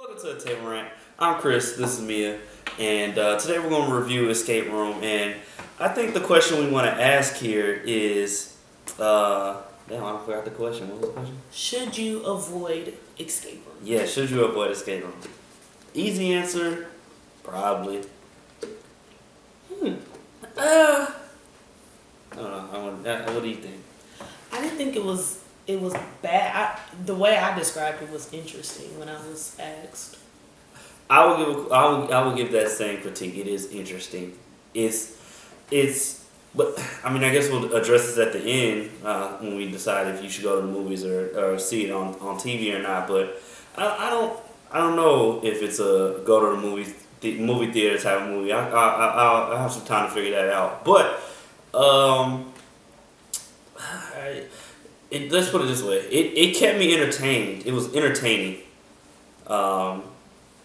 Welcome to the Table Rant. I'm Chris, this is Mia, and today we're going to review Escape Room, and I think the question we want to ask here is, damn, I forgot the question. What was the question? Should you avoid escape room? Yeah, should you avoid Escape Room? Easy answer, probably. I don't know, what do you think? I didn't think it was bad. The way I described it was interesting when I was asked. I will give that same critique. It is interesting. But I mean, I guess we'll address this at the end when we decide if you should go to the movies or see it on TV or not. But I don't know if it's a go to the movie theater type of movie. I'll have some time to figure that out. But let's put it this way. It kept me entertained. It was entertaining.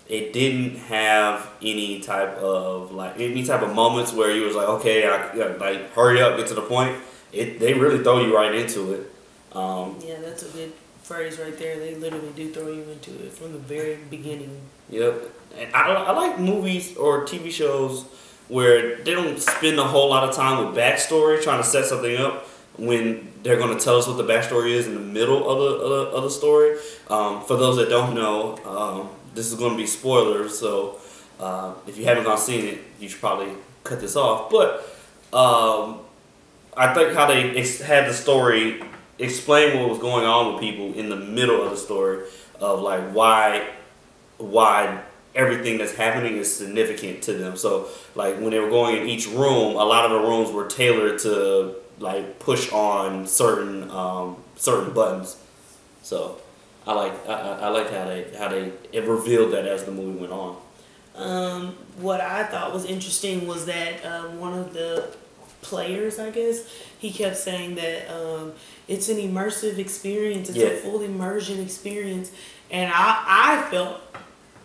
It didn't have any type of moments where you was like, okay, like hurry up, get to the point. They really throw you right into it. Yeah, that's a good phrase right there. They literally do throw you into it from the very beginning. Yep. And I like movies or TV shows where they don't spend a whole lot of time with backstory trying to set something up when they're going to tell us what the backstory is in the middle of the story. For those that don't know, this is going to be spoilers, so if you haven't seen it, you should probably cut this off. But I think how they had the story explain what was going on with people in the middle of the story of like why everything that's happening is significant to them. So like when they were going in each room, a lot of the rooms were tailored to like push on certain buttons. So I liked how they revealed that as the movie went on. What I thought was interesting was that one of the players, I guess, he kept saying that it's an immersive experience. It's a full immersion experience, and I felt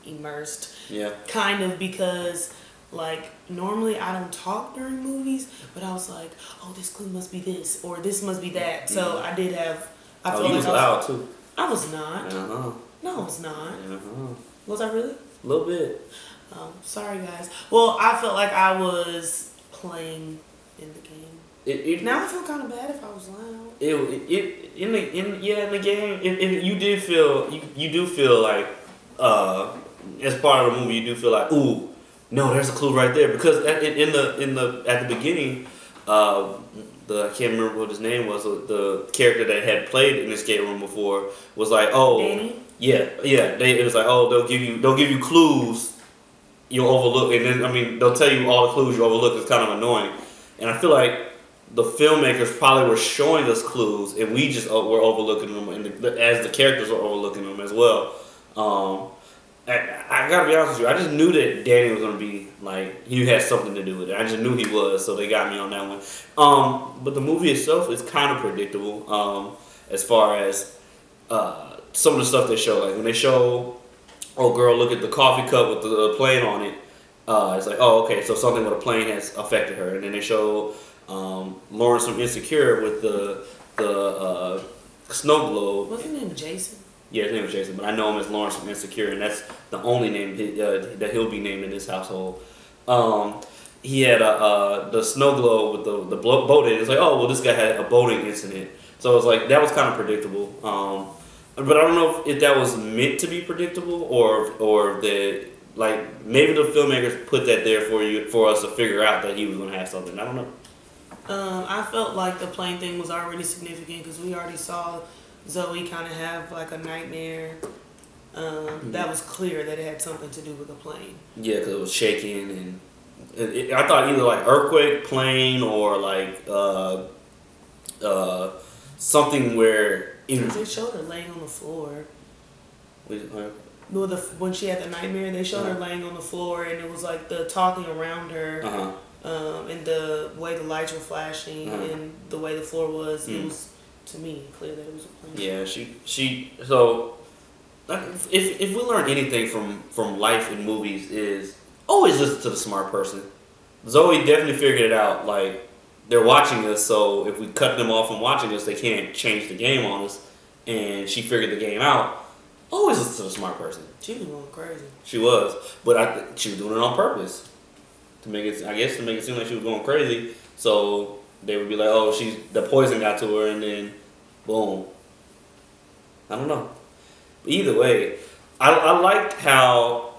immersed. Yeah. Kind of because. Like, normally I don't talk during movies, but I was like, oh, this clue must be this, or this must be that. So I did have... I felt you was loud, too. I was not. Uh-huh. No, I was not. Uh-huh. Was I really? A little bit. Oh, sorry, guys. Well, I felt like I was playing in the game. Now I feel kind of bad if I was loud. In the game, you did feel... You do feel like, as part of the movie, you do feel like, ooh, no, there's a clue right there, because at the beginning, I can't remember what his name was. The character that had played in Escape Room before was like, oh, Danny? Yeah. It was like, oh, they'll give you clues you'll overlook, and then they'll tell you all the clues you overlook. It's kind of annoying, and I feel like the filmmakers probably were showing us clues, and we just were overlooking them, and as the characters were overlooking them as well. I gotta be honest with you, I just knew that Danny was gonna be like, he had something to do with it. I just knew he was, so they got me on that one. But the movie itself is kind of predictable as far as some of the stuff they show. Like when they show, oh girl, look at the coffee cup with the plane on it. It's like, oh, okay, so something with a plane has affected her. And then they show Lawrence from Insecure with the snow globe. Wasn't his name Jason? Yeah, his name was Jason, but I know him as Lawrence from Insecure, and that's the only name that he'll be named in this household. He had the snow globe with the boat in it. It's like, oh, well, this guy had a boating incident. So it's like, that was kind of predictable. But I don't know if that was meant to be predictable or that, like, maybe the filmmakers put that there for us to figure out that he was going to have something. I don't know. I felt like the plane thing was already significant because we already saw Zoe kind of have like a nightmare. That was clear that it had something to do with the plane. Yeah, because it was shaking, and I thought either like earthquake, plane, or like something where they showed her laying on the floor. When she had the nightmare, they showed her laying on the floor, and it was like the talking around her, and the way the lights were flashing, and the way the floor was. It was, to me, clear that it was a plane. Yeah, so if we learn anything from life in movies is always listen to the smart person. Zoe definitely figured it out. Like, they're watching us, so if we cut them off from watching us, they can't change the game on us. And she figured the game out. Always listen to the smart person. She was going crazy. She was, but I think she was doing it on purpose to make it. I guess to make it seem like she was going crazy. So they would be like, "Oh, the poison got to her," and then, boom. I don't know. Either way, I liked how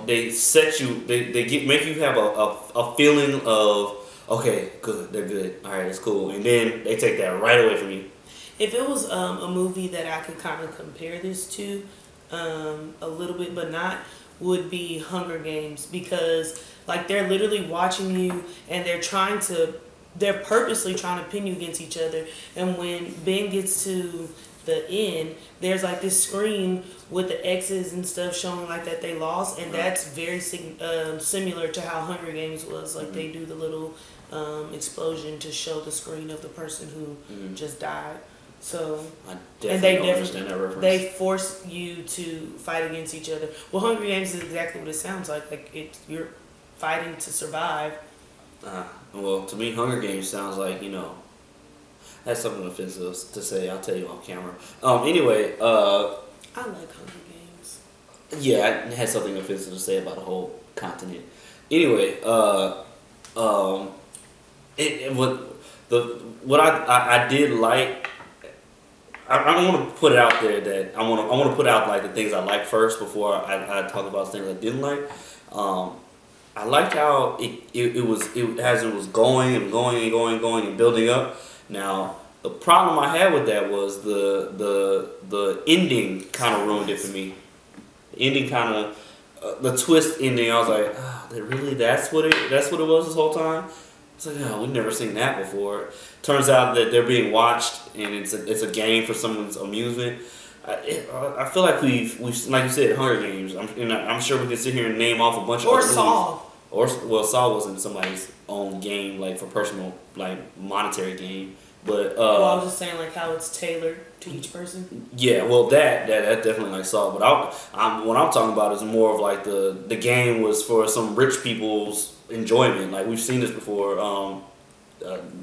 they set you. Make you have a feeling of, okay, good, they're good. All right, it's cool, and then they take that right away from you. If it was a movie that I could kind of compare this to a little bit, but not, would be Hunger Games, because like they're literally watching you and they're purposely trying to pin you against each other. And when Ben gets to the end, there's like this screen with the X's and stuff showing like that they lost, and that's very similar to how Hunger Games was. Like they do the little explosion to show the screen of the person who just died. So I definitely don't understand that reference. They force you to fight against each other. Well, Hunger Games is exactly what it sounds like. Like you're fighting to survive. Well, to me, Hunger Games sounds like, that's something offensive to say. I'll tell you off camera. Anyway, I like Hunger Games. Yeah, I had something offensive to say about the whole continent. Anyway, what I did like. I want to put it out there that I want to put out like the things I like first before I talk about things I didn't like. I liked how it was as it was going and going and going and going and building up. Now the problem I had with that was the ending kind of ruined it for me. The ending kind of the twist ending. I was like, that's what it was this whole time. It's like, we've never seen that before. Turns out that they're being watched, and it's a game for someone's amusement. I feel like we've like you said, Hunger Games. I'm sure we can sit here and name off a bunch of or other Saw. Movies. Well, Saw wasn't somebody's own game, like for personal, like monetary gain. But I was just saying like how it's tailored to each person. Yeah, well that definitely like Saw. But what I'm talking about is more of like the game was for some rich people's enjoyment. Like we've seen this before,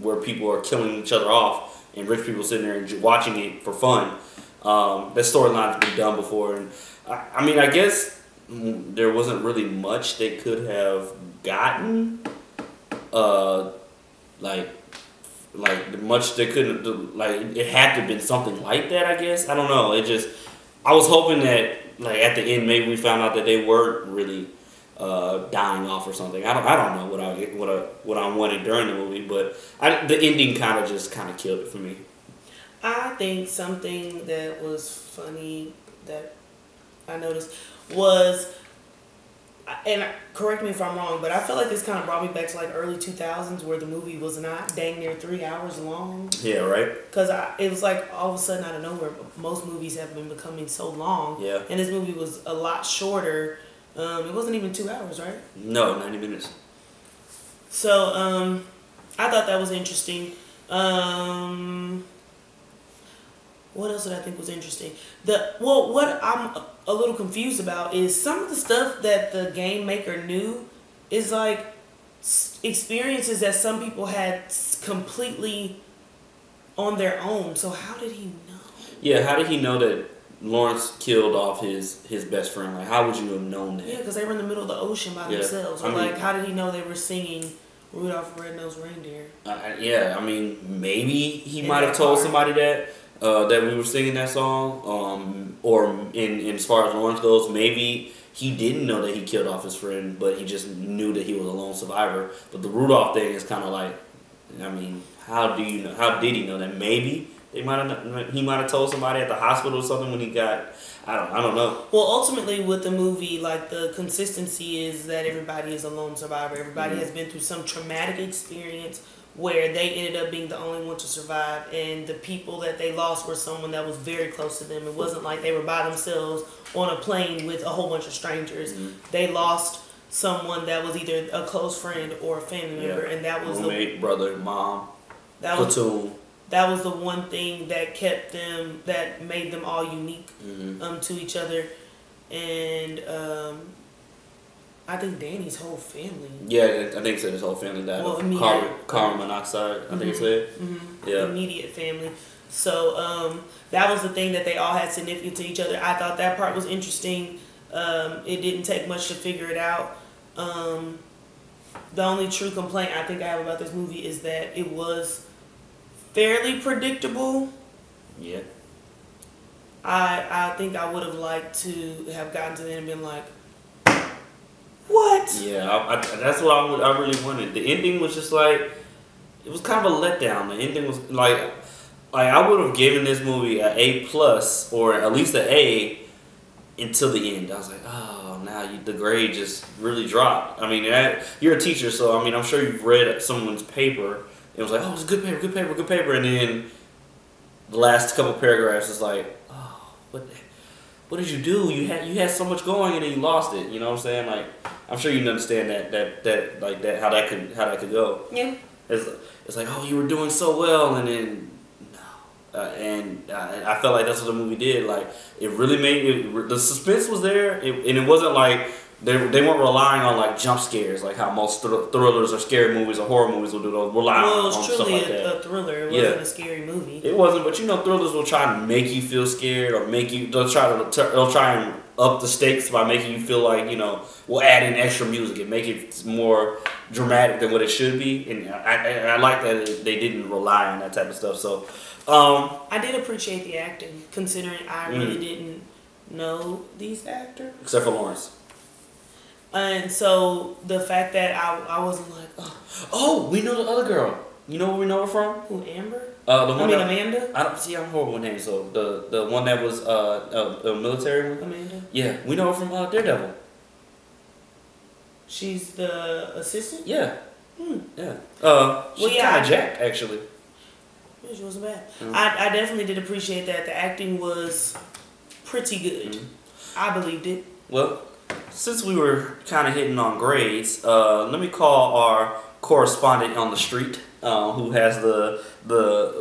where people are killing each other off and rich people sitting there and watching it for fun. That storyline's been done before, and I guess there wasn't really much they could have gotten. Like much they couldn't do, like it had to have been something like that. I guess I don't know. I was hoping that like at the end maybe we found out that they weren't really dying off or something. I don't know what I wanted during the movie, but the ending kind of killed it for me. I think something that was funny that I noticed was, and correct me if I'm wrong, but I feel like this kind of brought me back to like early 2000s where the movie was not dang near 3 hours long. Yeah, right. Because it was like all of a sudden out of nowhere, most movies have been becoming so long. Yeah. And this movie was a lot shorter. It wasn't even 2 hours, right? No, 90 minutes. So I thought that was interesting. What else did I think was interesting? What I'm a little confused about is some of the stuff that the game maker knew is like experiences that some people had completely on their own. So how did he know? Yeah, how did he know that Lawrence killed off his best friend? Like, how would you have known that? Yeah, because they were in the middle of the ocean by themselves. Or like, how did he know they were singing Rudolph the Red-Nosed Reindeer? Maybe he might have told somebody that we were singing that song. Or in as far as Lawrence goes, maybe he didn't know that he killed off his friend, but he just knew that he was a lone survivor. But the Rudolph thing is kind of like, how do you know? How did he know that? Maybe he might have told somebody at the hospital or something when he got. I don't know. Well, ultimately, with the movie, like the consistency is that everybody is a lone survivor. Everybody has been through some traumatic experience where they ended up being the only one to survive, and the people that they lost were someone that was very close to them. It wasn't like they were by themselves on a plane with a whole bunch of strangers. They lost someone that was either a close friend or a family member, and that was roommate, brother, mom, platoon. That was the one thing that kept them, that made them all unique to each other, and I think Danny's whole family. Yeah, I think so. His whole family died of carbon monoxide. I think it said. Yeah. Immediate family. So that was the thing that they all had significant to each other. I thought that part was interesting. It didn't take much to figure it out. The only true complaint I think I have about this movie is that it was fairly predictable. Yeah. I think I would have liked to have gotten to the end and been like, what? Yeah, that's what I really wanted. The ending was just like, it was kind of a letdown. The ending was like I would have given this movie an A plus or at least an A until the end. I was like, oh, now the grade just really dropped. I mean, you're a teacher, so I mean, I'm sure you've read someone's paper. It was like, oh, it's good paper, good paper, good paper, and then the last couple paragraphs is like, oh, what did you do? You had so much going and then you lost it. You know what I'm saying? Like, I'm sure you can understand that how that could go. Yeah. It's like, oh, you were doing so well, and then no, I felt like that's what the movie did. Like, it really made it. The suspense was there, and it wasn't like they weren't relying on like jump scares, like how most thrillers or scary movies or horror movies will do. Those rely well, it on was stuff truly like that. a thriller. It wasn't a scary movie. It wasn't, but thrillers will try and make you feel scared or they'll try and up the stakes by making you feel like, we'll add in extra music and make it more dramatic than what it should be. And I like that they didn't rely on that type of stuff. So I did appreciate the acting, considering I really didn't know these actors. Except for Lawrence. And so the fact that I wasn't like, oh, we know the other girl. You know where we know her from? Who, Amber? Amanda? Amanda? I'm horrible with names. So the one that was a military one? Amanda? Yeah, we know her from Daredevil. She's the assistant? Yeah. Yeah. She's kind of jacked, actually. Yeah, she wasn't bad. I definitely did appreciate that. The acting was pretty good. I believed it. Well, since we were kind of hitting on grades, let me call our correspondent on the street, who has the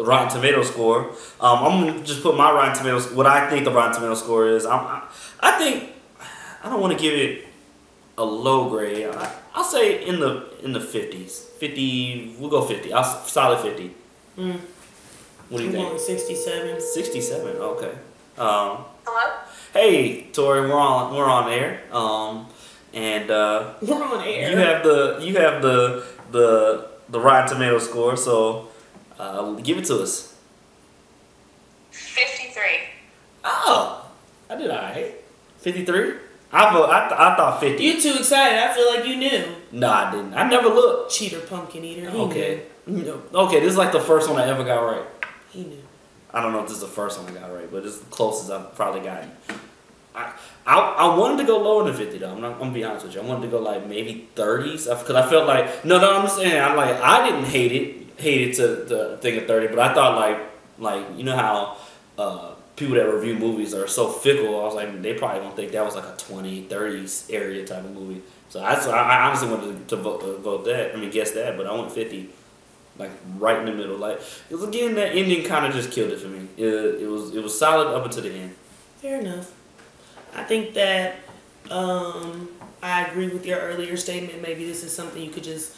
Rotten Tomato score. I'm gonna just put my Rotten Tomatoes, what I think the Rotten Tomato score is. I think I don't want to give it a low grade. I'll say in the 50s. 50. We'll go 50. Solid 50. What do you think? 67. 67. Okay. Hello? Hey, Tori, we're on air. And we're on air. You have the Rotten Tomato score, so give it to us. 53. Oh, I did alright. 53. I thought 50. You too excited. I feel like you knew. No, I didn't. I never looked. Cheater, pumpkin eater. Okay. Okay, this is like the first one I ever got right. He knew. I don't know if this is the first one I got right, but it's the closest I've probably gotten. I wanted to go lower than 50 though. I'm gonna be honest with you. I wanted to go like maybe 30s because I felt like no. I'm saying I didn't hate it to the thing of 30, but I thought like you know how people that review movies are so fickle. I was like they probably don't think that was like a 20, 30s area type of movie. So I honestly wanted to vote that. I mean guess that, but I went 50. Like right in the middle, like it was again that ending kind of just killed it for me. It was solid up until the end. Fair enough. I think that I agree with your earlier statement. Maybe this is something you could just.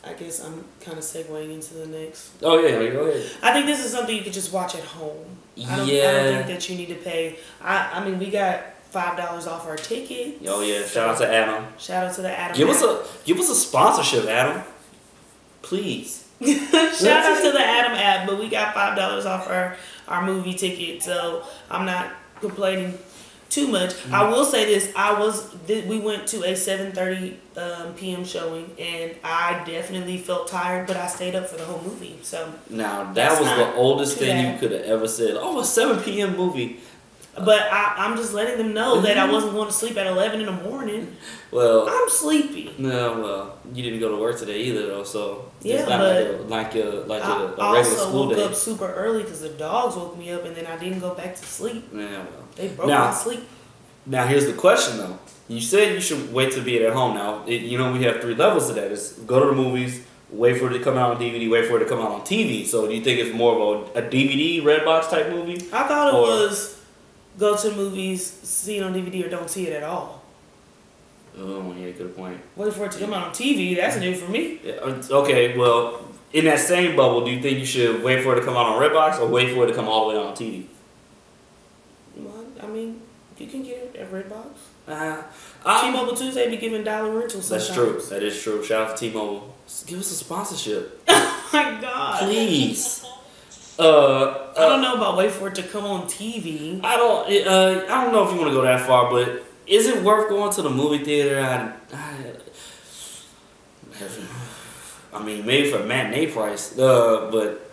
I guess I'm kind of segueing into the next. Oh yeah, go ahead. I think this is something you could just watch at home. I don't think that you need to pay. I mean, we got $5 off our ticket. Oh yeah, shout out to Adam. Shout out to the Adam. Give us a sponsorship, Adam. Please. Shout out to the Adam app, but we got $5 off our movie ticket, so I'm not complaining too much. I will say this: we went to a 7:30 p.m. showing, and I definitely felt tired, but I stayed up for the whole movie. So now that was the oldest thing you could have ever said. Oh, a 7 p.m. movie. But I'm just letting them know that I wasn't going to sleep at 11 in the morning. Well, I'm sleepy. No, well, you didn't go to work today either, though. So yeah, it's not but like a regular school day. I also woke up super early because the dogs woke me up, and then I didn't go back to sleep. Yeah, well, they broke my sleep. Now here's the question, though. You said you should wait to be at home. Now we have 3 levels to that. It's go to the movies, wait for it to come out on DVD, wait for it to come out on TV. So do you think it's more of a DVD Redbox type movie? I thought it was. Go to the movies, see it on DVD, or don't see it at all. Oh, yeah, good point. Wait for it to come out on TV. That's new for me. Yeah, okay, well, in that same bubble, do you think you should wait for it to come out on Redbox or wait for it to come all the way on TV? Well, I mean, you can get it at Redbox. T-Mobile Tuesday be giving dollar rentals. That's true. That is true. Shout out to T-Mobile. Give us a sponsorship. Oh my God. Please. I don't know about wait for it to come on TV. I don't know if you want to go that far, but is it worth going to the movie theater? I mean, maybe for matinee price, but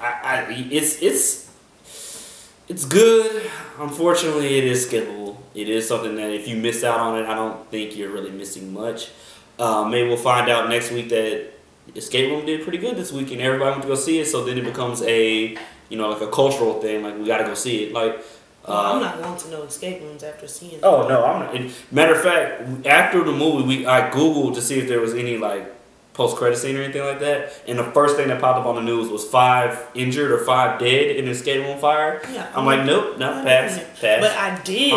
it's good. Unfortunately, it is skippable. It is something that if you miss out on it, I don't think you're really missing much. Maybe we'll find out next week that Escape Room did pretty good this week, and everybody went to go see it. So then it becomes a like a cultural thing. Like we got to go see it. Like I'm not going to no escape rooms after seeing it. Oh no, I'm not. Matter of fact, after the movie, I googled to see if there was any like post-credit scene or anything like that, and the first thing that popped up on the news was 5 injured or 5 dead in an escape room fire. Yeah, I'm like, nope, pass. But I did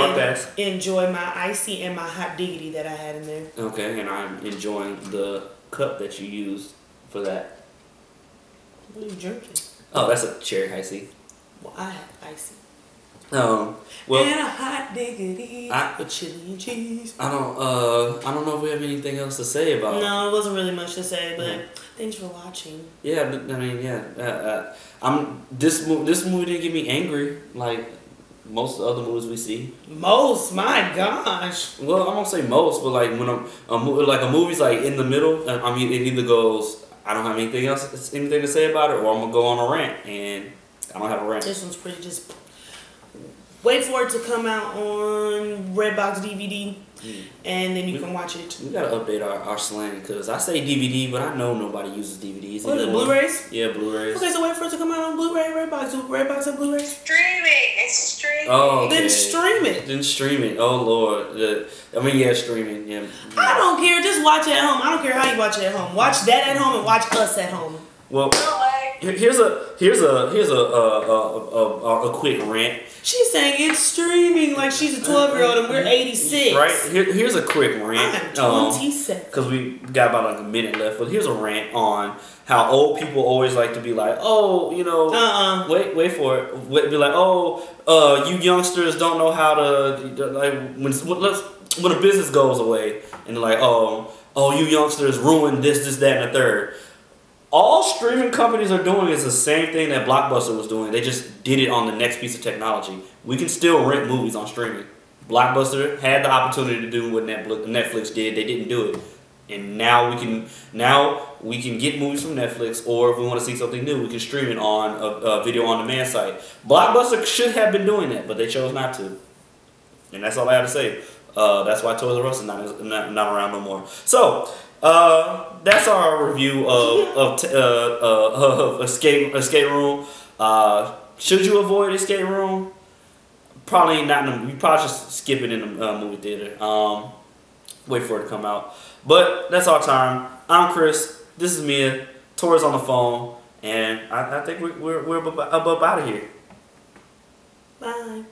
enjoy my icy and my hot diggity that I had in there. Okay, and I'm enjoying the cup that you used for that. What are you drinking? Oh, that's a cherry icy. Well, I have icy. Well, and a hot diggity with chili and cheese. I don't know if we have anything else to say about it. No, it wasn't really much to say, but thanks for watching. Yeah, but I mean, this movie didn't get me angry like most of the other movies we see. Most, my gosh. Well, I won't say most, but like when a movie's like in the middle, I mean, it either goes, I don't have anything to say about it, or I'm gonna go on a rant, and I don't have a rant. This one's pretty just. Wait for it to come out on Redbox DVD, and then you can watch it. We gotta update our slang, because I say DVD, but I know nobody uses DVDs. What is it, Blu-rays? Yeah, Blu-rays. Okay, so wait for it to come out on Blu-ray, Redbox and Blu-ray? Streaming. It's streaming. Oh, okay. Then stream it. Then stream it. Oh, Lord. Streaming. Yeah. I don't care. Just watch it at home. I don't care how you watch it at home. Watch that at home and watch us at home. Well, here's a quick rant. She's saying it's streaming like she's a 12-year-old and we're 86. Right? Here's a quick rant. I'm 27. Because we got about like a minute left. But here's a rant on how old people always like to be like, oh, wait for it. Be like, oh, you youngsters don't know how to, like, when a business goes away, and they're like, oh, you youngsters ruined this, that, and the third. All streaming companies are doing is the same thing that Blockbuster was doing. They just did it on the next piece of technology. We can still rent movies on streaming. Blockbuster had the opportunity to do what Netflix did. They didn't do it. And now we can get movies from Netflix, or if we want to see something new, we can stream it on a video on demand site. Blockbuster should have been doing that, but they chose not to. And that's all I have to say. That's why Toys R Us is not around no more. So. That's our review of Escape Room. Should you avoid Escape Room? Probably not. You probably should skip it in the movie theater. Wait for it to come out. But that's our time. I'm Chris. This is Mia. Tori's on the phone, and I think we're about out of here. Bye.